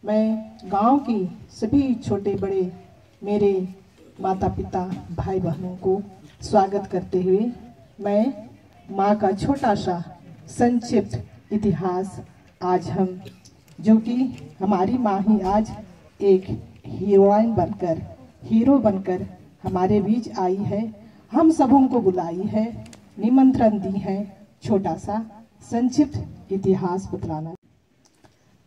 मैं गांव की सभी छोटे बड़े मेरे माता पिता भाई बहनों को स्वागत करते हुए मैं माँ का छोटा सा संक्षिप्त इतिहास आज हम जो कि हमारी माँ ही आज एक हीरोइन बनकर हीरो बनकर हमारे बीच आई है, हम सबों को बुलाई है, निमंत्रण दी है, छोटा सा संक्षिप्त इतिहास बतलाना।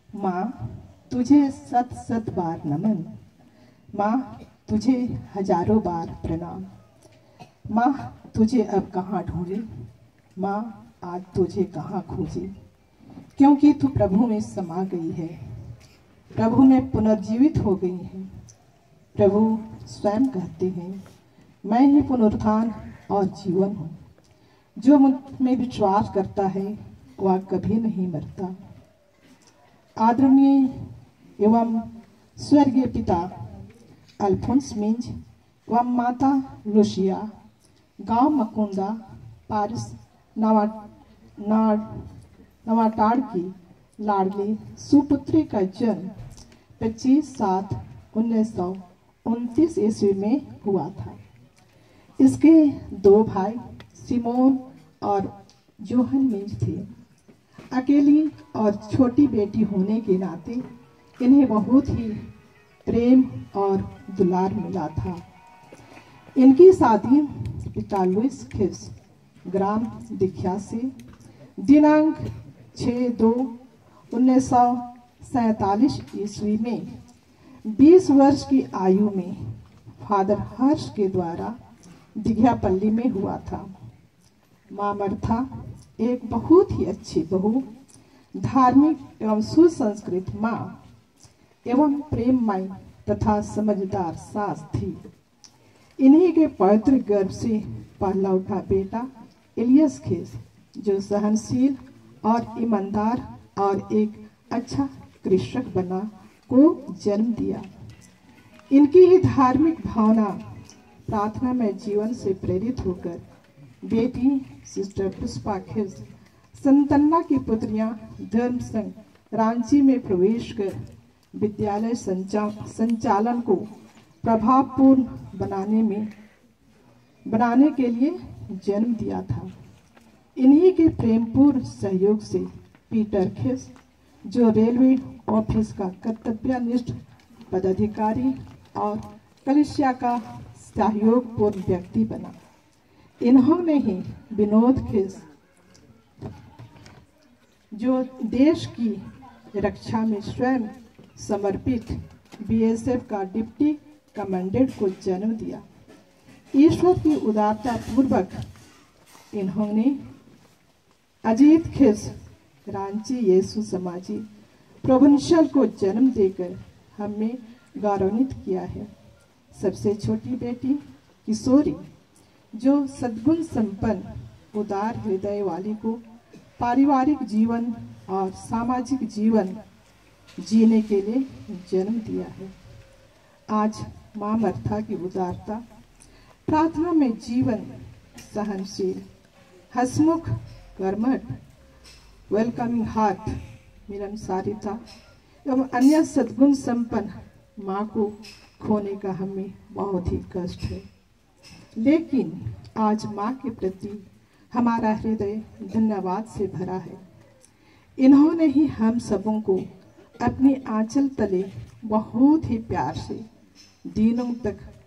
माँ तुझे सत सत बार नमन, माँ तुझे हजारों बार प्रणाम। माँ तुझे अब कहाँ ढूंढे, माँ आज तुझे कहाँ खोजे, क्योंकि तू प्रभु में समा गई है, प्रभु में पुनर्जीवित हो गई है। प्रभु स्वयं कहते हैं, मैं ही पुनरुत्थान और जीवन हूँ, जो मुझ में विश्वास करता है वह कभी नहीं मरता। आदरणीय एवं स्वर्गीय पिता अल्फोंस मिंज एवं माता लुसिया, गांव मकुंदा, पारिस नवाटाड़ की लाडली सुपुत्री का जन्म 25/7/1929 ईस्वी में हुआ था। इसके दो भाई सिमोन और जोहन मिंज थे। अकेली और छोटी बेटी होने के नाते इन्हें बहुत ही प्रेम और दुलार मिला था। इनकी शादी पिता लुइस खिस ग्राम दिखिया से दिनांक 6/2/1947 ईस्वी में 20 वर्ष की आयु में फादर हर्ष के द्वारा दिघियापल्ली में हुआ था। माँ मर्था एक बहुत ही अच्छी बहू, धार्मिक एवं सुसंस्कृत माँ एवं प्रेममयी तथा समझदार सास थी। इन्हीं के पवित्र गर्भ से पहला उठा बेटा इलियस खिस, जो सहनशील और ईमानदार और एक अच्छा कृषक बना, को जन्म दिया। इनकी ही धार्मिक भावना प्रार्थना में जीवन से प्रेरित होकर बेटी सिस्टर पुष्पा खिस संतन्ना की पुत्रियां धर्म संघ रांची में प्रवेश कर विद्यालय संचालन को प्रभावपूर्ण बनाने के लिए जन्म दिया था। इन्हीं के प्रेमपूर्ण सहयोग से पीटर खिस, जो रेलवे ऑफिस का कर्तव्यनिष्ठ पदाधिकारी और कलिसिया का सहयोगपूर्ण व्यक्ति बना। इन्होंने ही विनोद खिस, जो देश की रक्षा में स्वयं समर्पित बीएसएफ का डिप्टी कमांडेंट को जन्म दिया। ईश्वर की उदारता पूर्वक इन्होंने अजीत खिस रांची यीशु समाजी प्रोविंशियल को जन्म देकर हमें गौरवान्वित किया है। सबसे छोटी बेटी किशोरी, जो सद्गुण संपन्न उदार हृदय वाली को पारिवारिक जीवन और सामाजिक जीवन जीने के लिए जन्म दिया है। आज माँ मर्था की उदारता, प्रार्थना में जीवन, सहनशील, हसमुख, कर्मठ, वेलकमिंग हार्ट, मिलनसारिता एवं अन्य सद्गुण संपन्न माँ को खोने का हमें बहुत ही कष्ट है। लेकिन आज माँ के प्रति हमारा हृदय धन्यवाद से भरा है। इन्होंने ही हम सबों को अपने आंचल तले बहुत ही प्यार से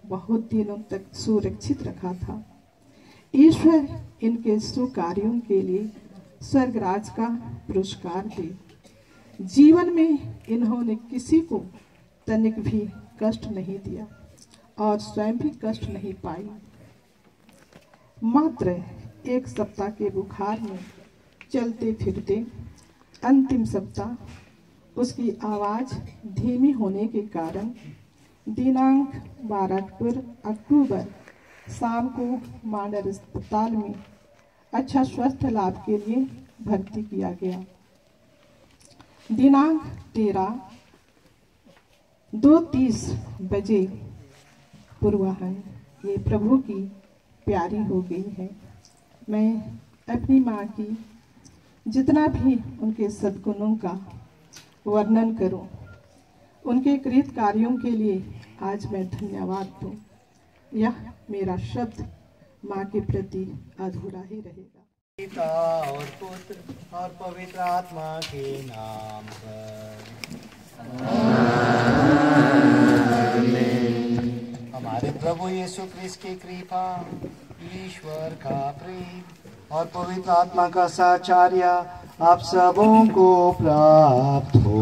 बहुत दिनों तक सुरक्षित रखा था। ईश्वर इनके सुकार्यों के लिए स्वर्गराज का पुरस्कार दे। जीवन में इन्होंने किसी को तनिक भी कष्ट नहीं दिया और स्वयं भी कष्ट नहीं पाई। मात्र 1 सप्ताह के बुखार में चलते फिरते अंतिम सप्ताह उसकी आवाज़ धीमी होने के कारण दिनांक 12 अक्टूबर शाम को मांडर अस्पताल में अच्छा स्वास्थ्य लाभ के लिए भर्ती किया गया। दिनांक 13 बजे पूर्वाह्न ये प्रभु की प्यारी हो गई है। मैं अपनी माँ की जितना भी उनके सद्गुणों का वर्णन करूं उनके कृत कार्यों के लिए आज मैं धन्यवाद दूं। यह मेरा शब्द माँ के प्रति अधूरा ही रहेगा। पिता और पुत्र और पवित्र आत्मा के नाम पर हमारे प्रभु यीशु क्रिस्त की कृपा, ईश्वर का प्रेम और पवित्र आत्मा का साचार्य आप सबों को प्राप्त हो।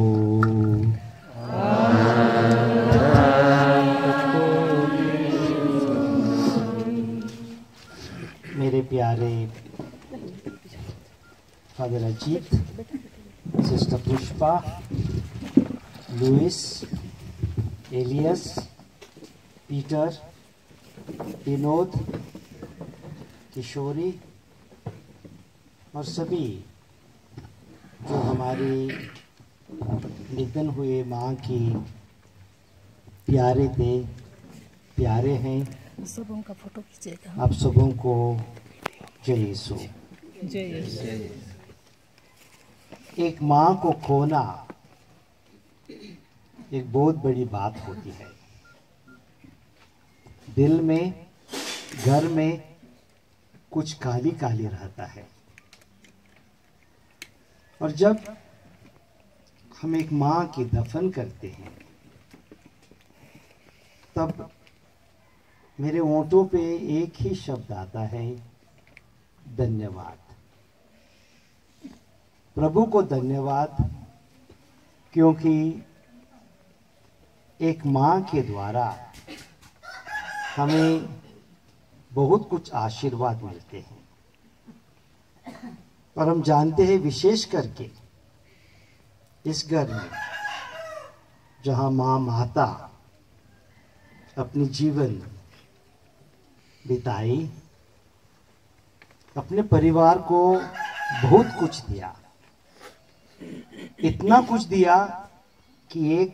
मेरे प्यारे father Ajit, sister Pushpa, Louis, Elias, Peter, Vinod, Kishori और सभी जो हमारी निधन हुए माँ की प्यारे थे, प्यारे हैं, सबों का फोटो खींचेगा। आप सबों को जय यीशु। जय यीशु। एक माँ को खोना एक बहुत बड़ी बात होती है। दिल में, घर में कुछ काली काली रहता है। और जब हम एक माँ की दफन करते हैं तब मेरे होंठों पे एक ही शब्द आता है, धन्यवाद। प्रभु को धन्यवाद, क्योंकि एक माँ के द्वारा हमें बहुत कुछ आशीर्वाद मिलते हैं। और हम जानते हैं विशेष करके इस घर में जहाँ माँ माता अपनी जीवन बिताई, अपने परिवार को बहुत कुछ दिया, इतना कुछ दिया कि एक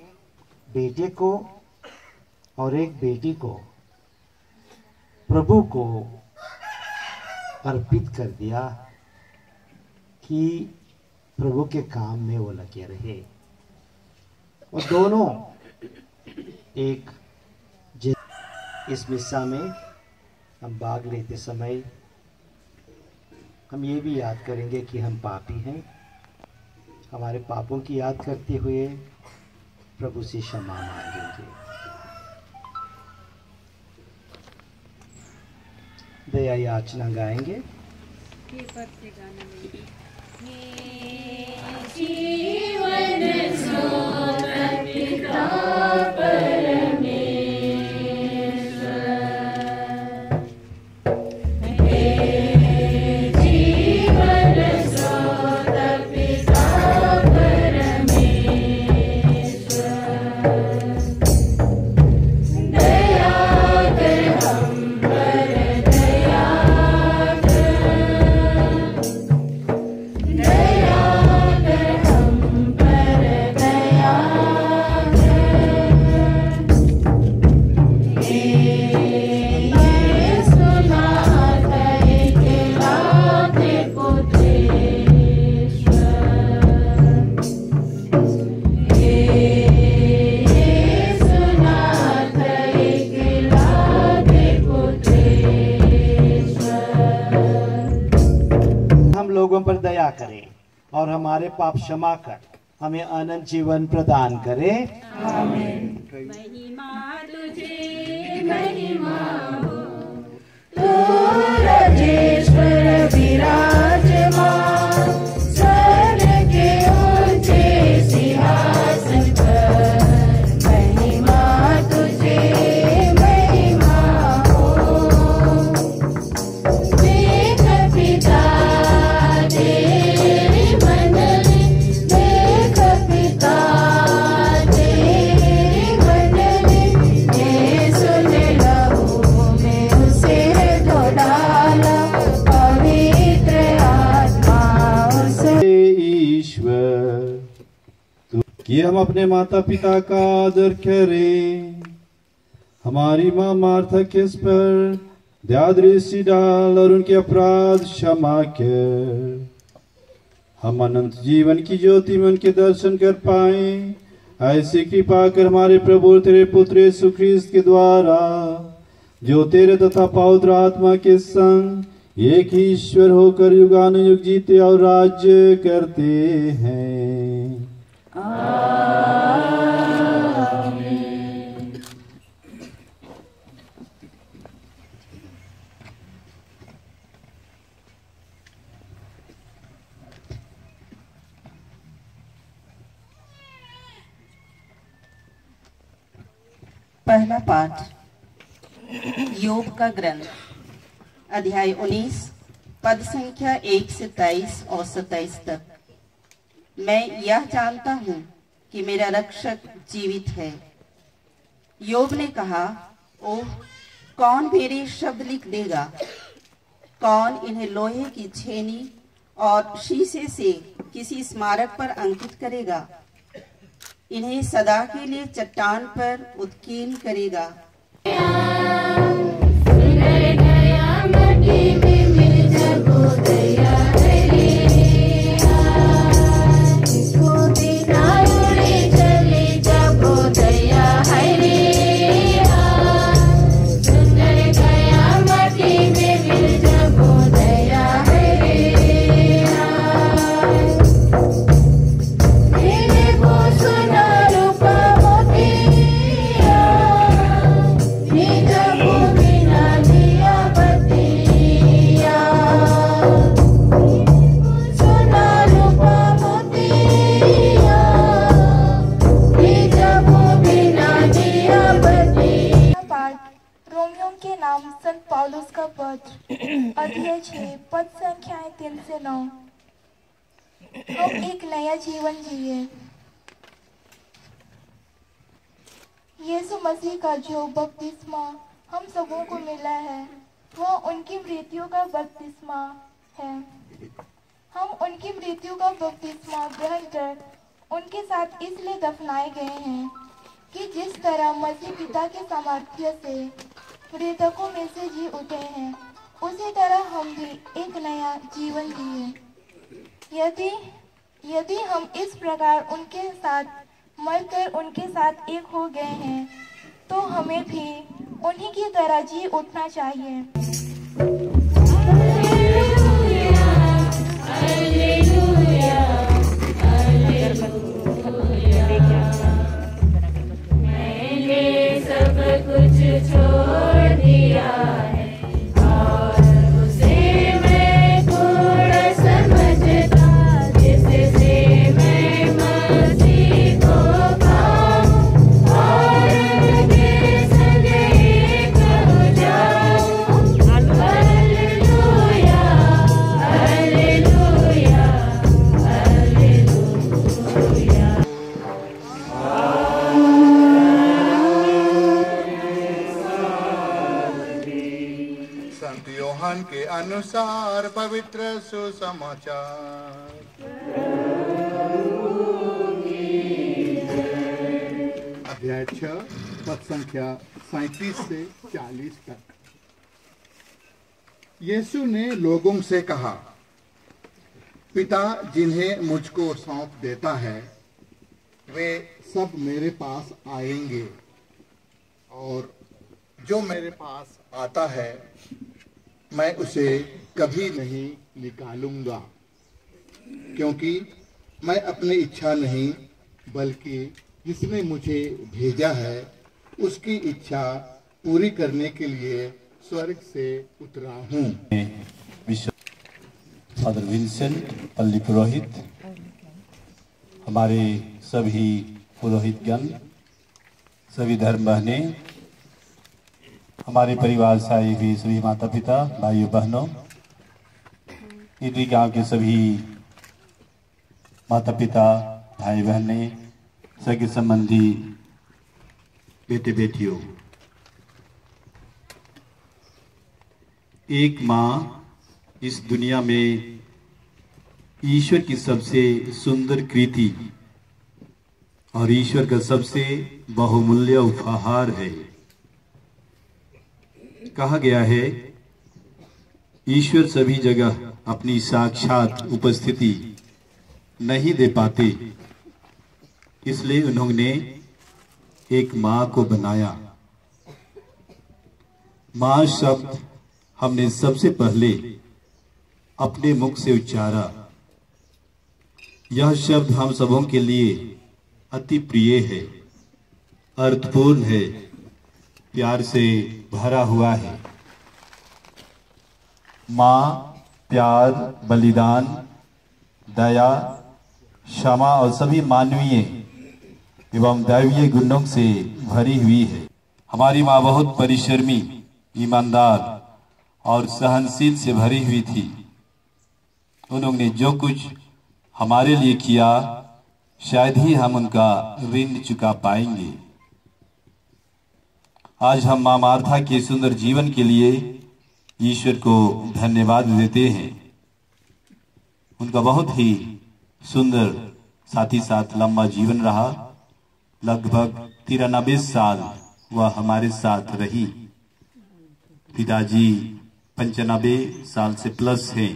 बेटे को और एक बेटी को प्रभु को अर्पित कर दिया कि प्रभु के काम में वो लगे रहे। और दोनों एक इस मिस्सा में हम भाग लेते समय हम ये भी याद करेंगे कि हम पापी हैं। हमारे पापों की याद करते हुए प्रभु से क्षमा मांगेंगे। दया याचना गाएंगे। जीवन स्रोत पिता परमेश्वर, जीवन स्रोत पिता परमेश्वर, दया कर हम पर दया लोगों पर दया करे और हमारे पाप क्षमा कर हमें अनंत जीवन प्रदान करे। आमीन। महिमा तुझे महिमा हो, तू राजेश्वर विराजमान, स्वर्ग के ऊंचे सिंहासन पर। महिमा तुझे महिमा हो, देख पिता तेरी मंडली, देख पिता तेरी मंडली, ये सुन लहू में उसे तो डाला, पवित्र आत्मा उसे। ईश्वर कि हम अपने माता पिता का आदर करें। हमारी माँ मार्था के इस पर दया दृष्टि डाल और उनके अपराध क्षमा कर हम अनंत जीवन की ज्योति में उनके दर्शन कर पाए। ऐसी कृपा कर हमारे प्रभु और तेरे पुत्र यीशु ख्रीस्त के द्वारा, जो तेरे तथा पवित्र आत्मा के संग एक ही ईश्वर होकर युगानुयुग जीते और राज्य करते हैं। पहला पाठ योग का ग्रंथ, अध्याय 19, पद संख्या 1 से 23 और 27 तक। मैं यह जानता हूँ कि मेरा रक्षक जीवित है। योग ने कहा, ओह, कौन मेरे शब्द लिख देगा? कौन इन्हें लोहे की छेनी और शीशे से किसी स्मारक पर अंकित करेगा? इन्हें सदा के लिए चट्टान पर उत्कीर्ण करेगा। अध्याय 6, पद संख्याएं 3 से 9। हम एक नया जीवन जिए। यीशु मसीह का जो बपतिस्मा हम सबों को मिला है, वह उनकी मृत्यु का बपतिस्मा है। हम उनकी मृत्यु का बपतिस्मा ग्रहण कर उनके साथ इसलिए दफनाए गए हैं कि जिस तरह मसीह पिता के सामर्थ्य से मृतकों में से जी उठे हैं, उसी तरह हम भी एक नया जीवन जिए। यदि हम इस प्रकार उनके साथ मरकर उनके साथ एक हो गए हैं, तो हमें भी उन्हीं की तरह जी उठना चाहिए। मैंने सब कुछ छोड़ दिया है और उसे मैं थोड़ा समझता, जिससे मैं मसीह को पाऊं और उनके संग एक हो जाऊं। Hallelujah, hallelujah, hallelujah. संत योहन के अनुसार पवित्र सुसमाचार। अध्याय 6, पद संख्या 37 से 40 तक। यीशु ने लोगों से कहा, पिता जिन्हें मुझको सौंप देता है, वे सब मेरे पास आएंगे, और जो मेरे पास आता है मैं उसे कभी नहीं निकालूंगा, क्योंकि मैं अपनी इच्छा नहीं बल्कि जिसने मुझे भेजा है उसकी इच्छा पूरी करने के लिए स्वर्ग से उतरा हूँ। फादर विंसेंट पल्ली पुरोहित, हमारे सभी पुरोहितगण, सभी धर्म बहनें, हमारे परिवार से आए हुए सभी माता पिता, भाइयों बहनों, इडली गांव के सभी माता पिता, भाई बहनें, सगे संबंधी, बेटे बेटियों, एक माँ इस दुनिया में ईश्वर की सबसे सुंदर कृति और ईश्वर का सबसे बहुमूल्य उपहार है। कहा गया है, ईश्वर सभी जगह अपनी साक्षात उपस्थिति नहीं दे पाते, इसलिए उन्होंने एक मां को बनाया। मां शब्द हमने सबसे पहले अपने मुख से उच्चारा। यह शब्द हम सबों के लिए अति प्रिय है, अर्थपूर्ण है, प्यार से भरा हुआ है। मां प्यार, बलिदान, दया, क्षमा और सभी मानवीय एवं दैवीय गुणों से भरी हुई है। हमारी मां बहुत परिश्रमी, ईमानदार और सहनशील से भरी हुई थी। उन्होंने जो कुछ हमारे लिए किया, शायद ही हम उनका ऋण चुका पाएंगे। आज हम मां मार्था के सुंदर जीवन के लिए ईश्वर को धन्यवाद देते हैं। उनका बहुत ही सुंदर साथ ही साथ लंबा जीवन रहा। लगभग 93 साल वह हमारे साथ रही। पिताजी 95 साल से प्लस हैं।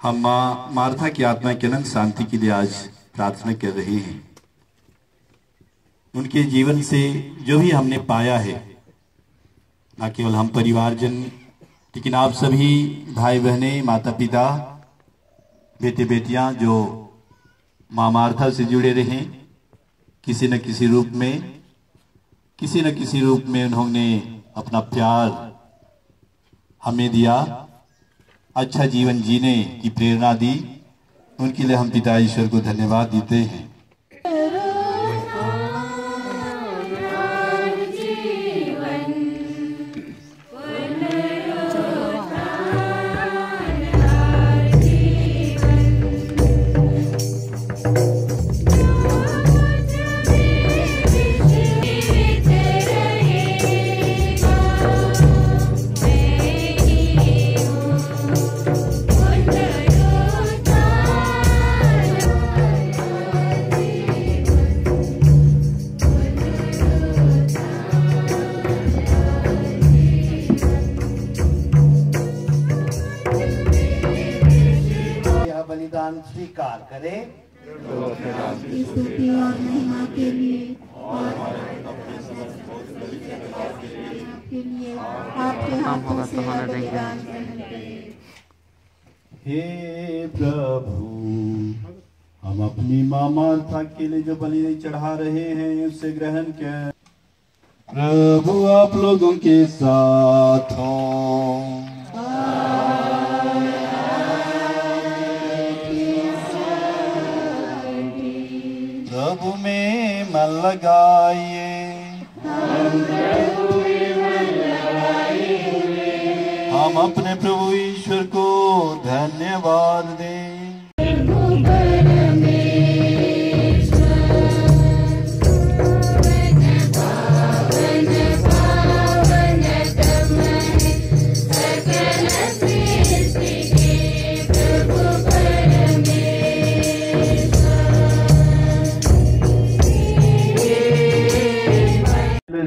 हम मां मार्था की आत्मा की अनंत शांति के लिए आज प्रार्थना कर रहे हैं। उनके जीवन से जो भी हमने पाया है, न केवल हम परिवारजन, लेकिन आप सभी भाई बहने, माता पिता, बेटे बेटियां जो मां मार्था से जुड़े रहे, किसी न किसी रूप में उन्होंने अपना प्यार हमें दिया, अच्छा जीवन जीने की प्रेरणा दी। उनके लिए हम पिता ईश्वर को धन्यवाद देते हैं। बलिदान स्वीकार करें। यीशु की और महिमा के लिए आपके हाथों से बलिदान करें। हे प्रभु, हम अपनी मां मार्था के लिए जो बलि चढ़ा रहे हैं उसे ग्रहण करें। प्रभु आप लोगों के साथ हों। प्रभु में मन लगाइए। हम अपने प्रभु ईश्वर को धन्यवाद दें।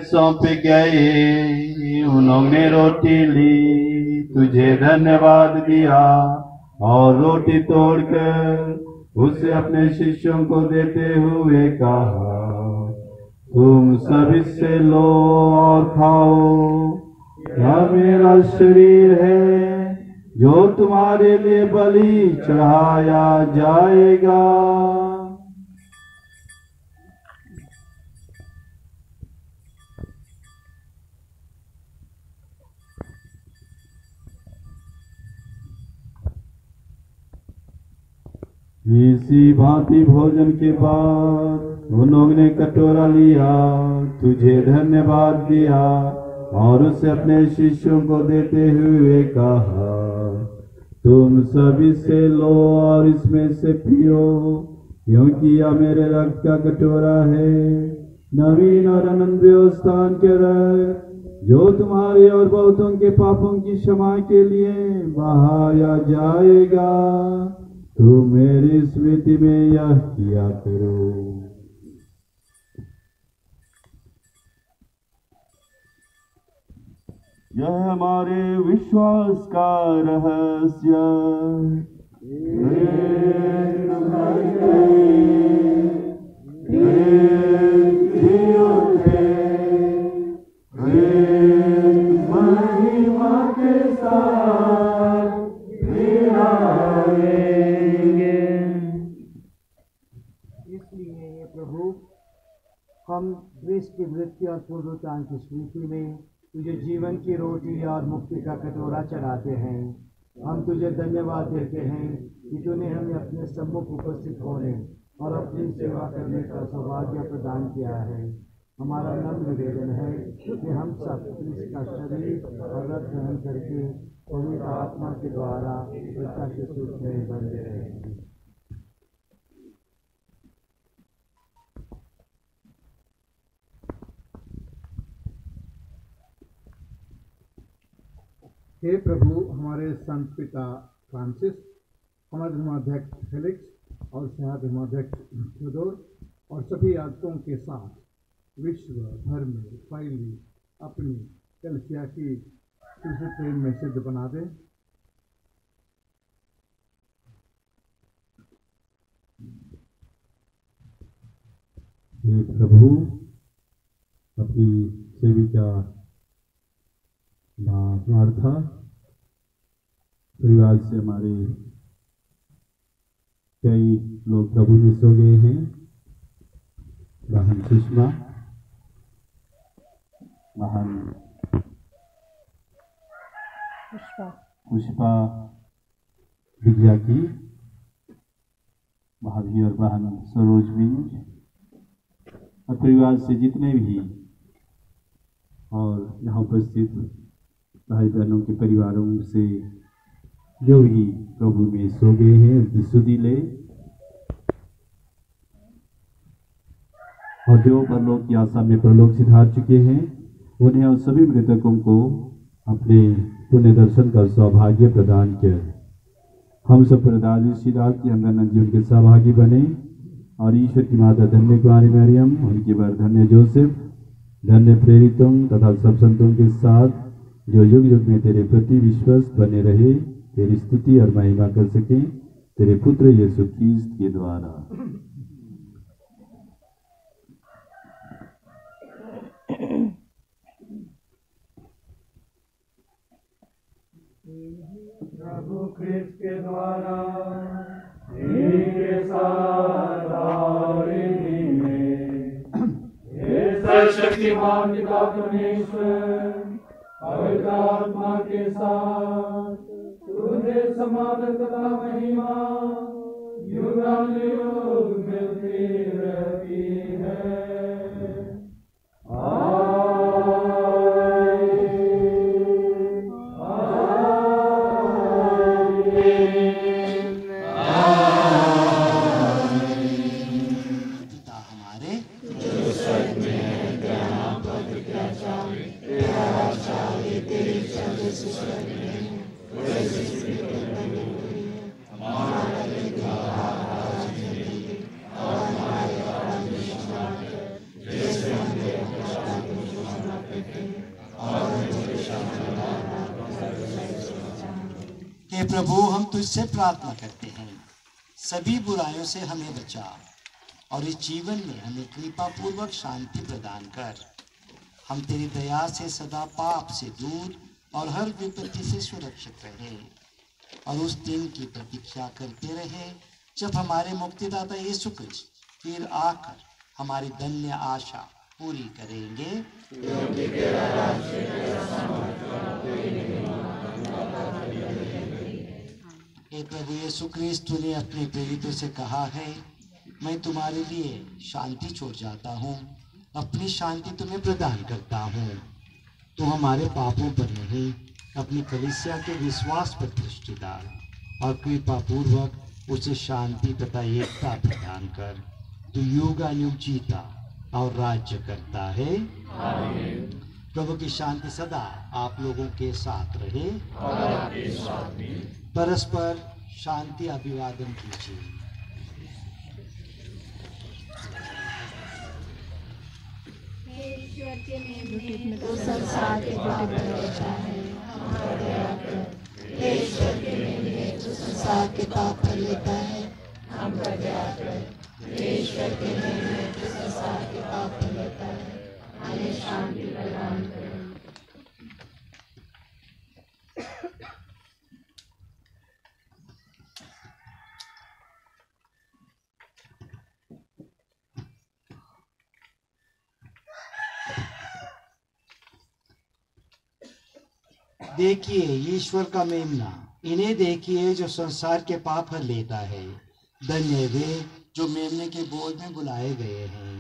सौंप गए, उन्होंने रोटी ली, तुझे धन्यवाद दिया और रोटी तोड़कर उसे अपने शिष्यों को देते हुए कहा, तुम सब इससे लो और खाओ, यह मेरा शरीर है जो तुम्हारे लिए बलि चढ़ाया जाएगा। इसी भांति भोजन के बाद उन्होंने कटोरा लिया, तुझे धन्यवाद दिया और उसे अपने शिष्यों को देते हुए कहा, तुम सब इससे लो और इसमें से पियो, क्योंकि यह मेरे रक्त का कटोरा है, नवीन और अनंत व्यवस्था के रक्त, जो तुम्हारे और बहुतों के पापों की क्षमा के लिए बहाया जाएगा। तुम मेरी स्मृति में यह किया करो। यह हमारे विश्वास का रहस्य। मृत्यु और पुनरुत्थान की स्मृति में तुझे जीवन की रोटी और मुक्ति का कटोरा चढ़ाते हैं। हम तुझे धन्यवाद देते हैं कि तूने हमें अपने सम्मुख उपस्थित होने और अपनी सेवा करने का सौभाग्य प्रदान किया है। हमारा नम्र निवेदन है कि हम सब क्रिस्त का शरीर और रक्त ग्रहण करके पवित्र आत्मा के द्वारा प्रत्याशित सुख में बंधे रहें। हे प्रभु, हमारे संत पिता फ्रांसिस, हमारे धर्माध्यक्ष फेलिक्स और सह धर्माध्यक्ष थियोडोर और सभी याजकों के साथ विश्व भर में फैली अपनी कलीसिया की प्रेम में सिद्ध बना दे। हे प्रभु, अपनी सेविका माँ मार्था परिवार से हमारे कई लोग प्रभु में सो गए हैं। बहन सुषमा, बहन पुष्पा विद्या की, भाभी और बहन सरोज मिंज और परिवार से जितने भी और यहाँ उपस्थित भाई बहनों के परिवारों से जो भी प्रभु में सो गए हैं उनकी सुधि ले। और जो परलोक की आशा में परलोक सिधार चुके हैं उन्हें और सभी मृतकों को अपने पुण्य दर्शन का सौभाग्य प्रदान किया। हम सब प्रदादी श्रीदास की अंदर जीवन के सहभागी बने और ईश्वर की माता धन्य कुमारी मरियम, उनके वर धन्य जोसेफ, धन्य प्रेरितों तथा सब संतों के साथ जो युग युग में तेरे प्रति विश्वास बने रहे, तेरी स्तुति और महिमा कर सके तेरे पुत्र यीशु ख्रीस्त के द्वारा। प्रभु ख्रीस्त के द्वारा इनके साथ और इन्हीं में हे सर्वशक्तिमान पिता परमेश्वर पवित्र आत्मा के साथ तुझे समाधान तथा महिमा युगानुयुग मिलती रहती है। प्रभु, हम तुझसे प्रार्थना करते हैं, सभी बुराइयों से हमें बचा और इस जीवन में हमें कृपा पूर्वक शांति प्रदान कर। हम तेरी दया से सदा पाप से दूर और हर विपत्ति से सुरक्षित रहे और उस दिन की प्रतीक्षा करते रहे जब हमारे मुक्तिदाता यीशु क्रिस्त फिर आकर हमारी धन्य आशा पूरी करेंगे। हे प्रभु यीशु क्रिस्त, तूने अपने प्रेरितों से कहा है, मैं तुम्हारे लिए शांति छोड़ जाता हूँ, अपनी शांति तुम्हें प्रदान करता हूँ। तू हमारे पापों पर नहीं, अपनी कलीसिया के विश्वास पर दृष्टि डाल और कृपा पूर्वक उसे शांति तथा एकता प्रदान कर। तू युगानुयुग जीता और राज्य करता है। आमीन। प्रभु की शांति सदा आप लोगों के साथ रहे और आपके साथ भी। परस्पर शांति अभिवादन कीजिए। ईश्वर के नियम तो संसार के पाप लेता है, हमारा दया कर। हे ईश्वर के नियम तो संसार के पाप लेता है, हमारा दया कर। हे ईश्वर के नियम तो संसार के पाप लेता है, हमें शांति प्रदान कर। देखिए ईश्वर का मेमना, इन्हें देखिए जो संसार के पाप हर लेता है। धन्य वे जो मेमने के बोल में बुलाए गए हैं।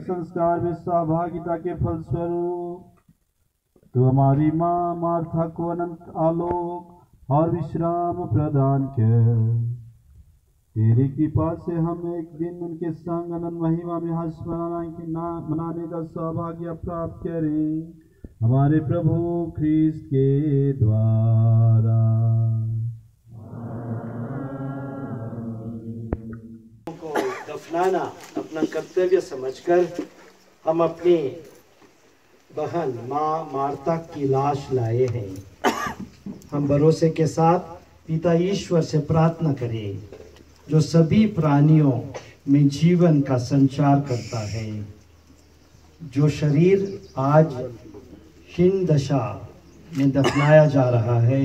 संस्कार में सहभागिता के फलस्वरूप तो हमारी माँ मार्था को अनंत आलोक और विश्राम प्रदान कर तेरी कृपा से हम एक दिन उनके संग अनंत महिमा में हर्ष मनाने का सौभाग्य प्राप्त करें हमारे प्रभु ख्रीस्त के द्वारा। को दफनाना अपना कर्तव्य समझकर हम अपनी बहन माँ मार्ता की लाश लाए हैं। हम भरोसे के साथ पिता ईश्वर से प्रार्थना करें जो सभी प्राणियों में जीवन का संचार करता है। जो शरीर आज हीन दशा में दफनाया जा रहा है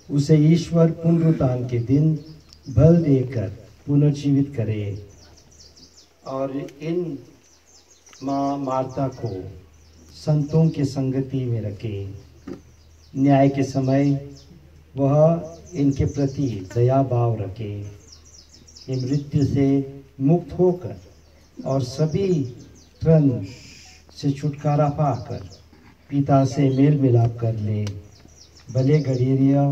उसे ईश्वर पुनरुत्थान के दिन बल देकर पुनर्जीवित करे और इन माँ मार्ता को संतों की संगति में रखे। न्याय के समय वह इनके प्रति दया भाव रखे। ये मृत्यु से मुक्त होकर और सभी तृण से छुटकारा पाकर पिता से मेल मिलाप कर ले। भले गडेरिया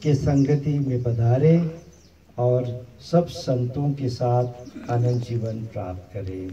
के संगति में पधारे और सब संतों के साथ अनंत जीवन प्राप्त करे।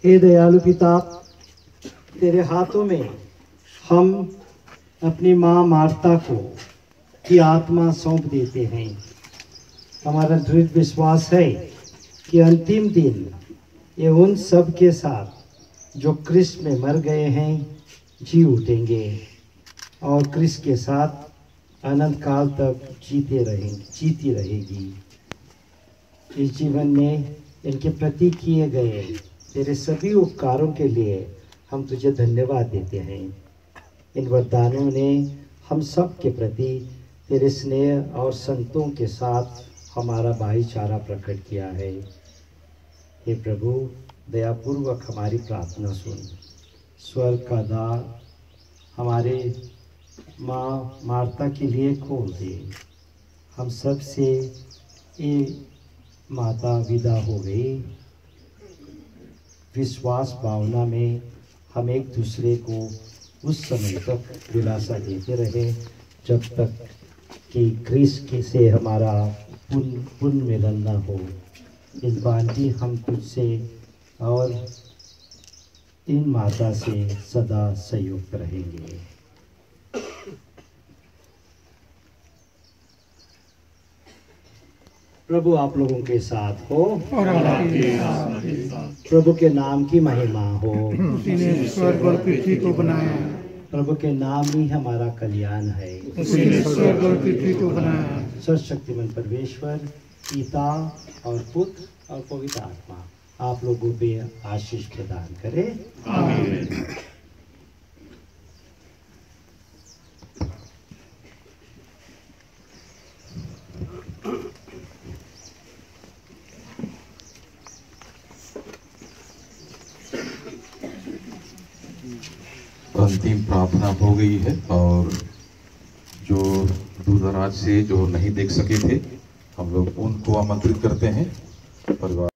हे दयालु पिता, तेरे हाथों में हम अपनी माँ मार्ता को की आत्मा सौंप देते हैं। हमारा दृढ़ विश्वास है कि अंतिम दिन ये उन सब के साथ जो क्रिस्त में मर गए हैं जी उठेंगे और क्रिस्त के साथ अनंत काल तक जीती रहेगी। इस जीवन में इनके प्रति किए गए तेरे सभी उपकारों के लिए हम तुझे धन्यवाद देते हैं। इन वरदानों ने हम सब के प्रति तेरे स्नेह और संतों के साथ हमारा भाईचारा प्रकट किया है। हे प्रभु, दयापूर्वक हमारी प्रार्थना सुन। स्वर्ग का द्वार हमारे माँ मार्ता के लिए खोल दे। हम सब से ये माता विदा हो गई। विश्वास भावना में हम एक दूसरे को उस समय तक दिलासा देते रहे जब तक कि क्रिस्त से हमारा पुण्य मिलन न हो। इस बांधी हम तुझसे और इन माता से सदा संयुक्त रहेंगे। प्रभु आप लोगों के साथ हो और आपके साथ। प्रभु के नाम की महिमा हो। उसने स्वर्ग और पृथ्वी को बनाया। प्रभु के नाम ही हमारा कल्याण है। उसने स्वर्ग और पृथ्वी को बनाया। सर्वशक्तिमान परमेश्वर पिता और पुत्र और पवित्र आत्मा आप लोगों पे आशीष प्रदान करे। आमीन। अंतिम प्रार्थना हो गई है और जो दूर दराज से जो नहीं देख सके थे हम लोग उनको आमंत्रित करते हैं परिवार